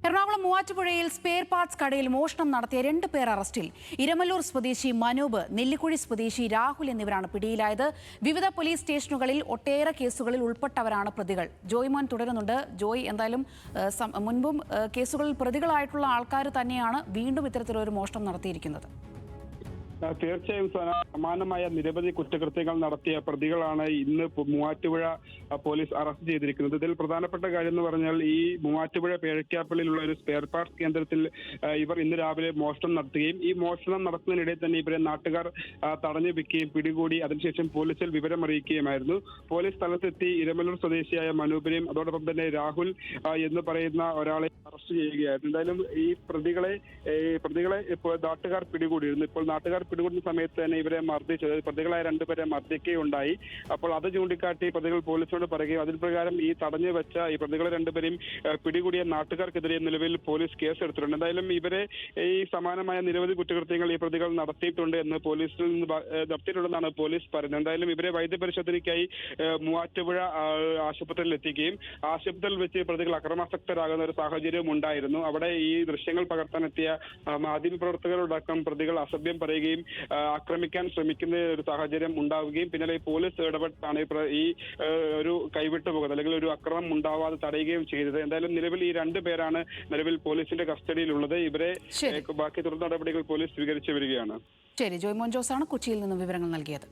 എറണാകുളം മൂവാറ്റുപുഴയിൽ spare parts കടയിൽ മോഷണം നടത്തിയ 2 പേർ അറസ്റ്റിൽ. ഇരമല്ലൂർ സ്വദേശി മനൂപ്, നെല്ലിക്കുഴി സ്വദേശി രാഹുൽ എന്നിവരാണ് പിടിയിലായത്. വിവിധ പോലീസ് സ്റ്റേഷനുകളിൽ ഒട്ടേറെ കേസുകളിൽ ഉൾപ്പെട്ടവരാണ് പ്രതികൾ. ജോയ്മോൻ തുടരുന്നുണ്ട്. ജോയ്, എന്തായാലും മുൻപും കേസുകളിൽ പ്രതികളായിട്ടുള്ള ആൾക്കാർ തന്നെയാണ് വീണ്ടും ഇത്തരത്തിലൊരു മോഷണം നടത്തിയിരിക്കുന്നത്. തീർച്ചയായും സമാനമായ നിരവധി കുറ്റകൃത്യങ്ങൾ നടത്തിയ പ്രതികളാണ് ഇന്ന് മൂവാറ്റുപുഴ പോലീസ് അറസ്റ്റ് ചെയ്തിരിക്കുന്നത്. ഇതിൽ പ്രധാനപ്പെട്ട കാര്യം എന്ന് പറഞ്ഞാൽ ഈ മൂവാറ്റുപുഴ പേഴക്കാപ്പള്ളിയിലുള്ള ഒരു സ്പെയർ പാർട്സ് കേന്ദ്രത്തിൽ ഇവർ ഇന്ന് രാവിലെ മോഷണം നടത്തുകയും ഈ മോഷണം നടത്തുന്നതിനിടെ തന്നെ ഇവരെ നാട്ടുകാർ തടഞ്ഞു വെക്കുകയും പിടികൂടി അതിനുശേഷം പോലീസിൽ വിവരം അറിയിക്കുകയുമായിരുന്നു. പോലീസ് സ്ഥലത്തെത്തി ഇരമല്ലൂർ സ്വദേശിയായ മനൂപിനെയും അതോടൊപ്പം തന്നെ രാഹുൽ എന്ന് പറയുന്ന ഒരാളെ അറസ്റ്റ് ചെയ്യുകയായിരുന്നു. എന്തായാലും ഈ പ്രതികളെ ഇപ്പോൾ നാട്ടുകാർ പിടികൂടിയിരുന്നു. ഇപ്പോൾ നാട്ടുകാർ പിടികൂടുന്ന സമയത്ത് തന്നെ ഇവരെ മർദ്ദിച്ചത്, പ്രതികളായ 2 പേരെ മർദ്ദിക്കുകയുണ്ടായി. അപ്പോൾ അത് ചൂണ്ടിക്കാട്ടി പ്രതികൾ പോലീസിനോട് പറയുകയും അതിൽ പ്രകാരം ഈ തടഞ്ഞു വെച്ച ഈ പ്രതികളെ 2 പേരെയും പിടികൂടിയ നാട്ടുകാർക്കെതിരെ നിലവിൽ പോലീസ് കേസ് എടുത്തിട്ടുണ്ട്. എന്തായാലും ഇവരെ ഈ സമാനമായ നിരവധി കുറ്റകൃത്യങ്ങൾ ഈ പ്രതികൾ നടത്തിയിട്ടുണ്ട് എന്ന് പോലീസിൽ നിന്ന് നടത്തിയിട്ടുണ്ടെന്നാണ് പോലീസ് പറയുന്നത്. എന്തായാലും ഇവരെ വൈദ്യപരിശോധനയ്ക്കായി മൂവാറ്റുപുഴ ആശുപത്രിയിൽ എത്തിക്കുകയും ആശുപത്രിയിൽ വെച്ച് പ്രതികൾ അക്രമാസക്തരാകുന്ന ഒരു സാഹചര്യം ഉണ്ടായിരുന്നു. അവിടെ ഈ ദൃശ്യങ്ങൾ പകർത്താനെത്തിയ മാധ്യമപ്രവർത്തകരോടക്കം പ്രതികൾ അസഭ്യം പറയുകയും ആക്രമിക്കാൻ ശ്രമിക്കുന്ന ഒരു സാഹചര്യം ഉണ്ടാവുകയും പിന്നാലെ പോലീസ് ഇടപെട്ടാണ് ഈ ഒരു കൈവിട്ടു പോകുന്നത്, അല്ലെങ്കിൽ ഒരു അക്രമം ഉണ്ടാവാതെ തടയുകയും ചെയ്തത്. എന്തായാലും നിലവിൽ ഈ 2 പേരാണ് നിലവിൽ പോലീസിന്റെ കസ്റ്റഡിയിലുള്ളത്. ഇവരെ ബാക്കി തുടർ നടപടികൾ പോലീസ് സ്വീകരിച്ചു വരികയാണ്. ശരി, ജോയ്മോൻ ജോസാണ് കൊച്ചിയിൽ നിന്നും വിവരങ്ങൾ നൽകിയത്.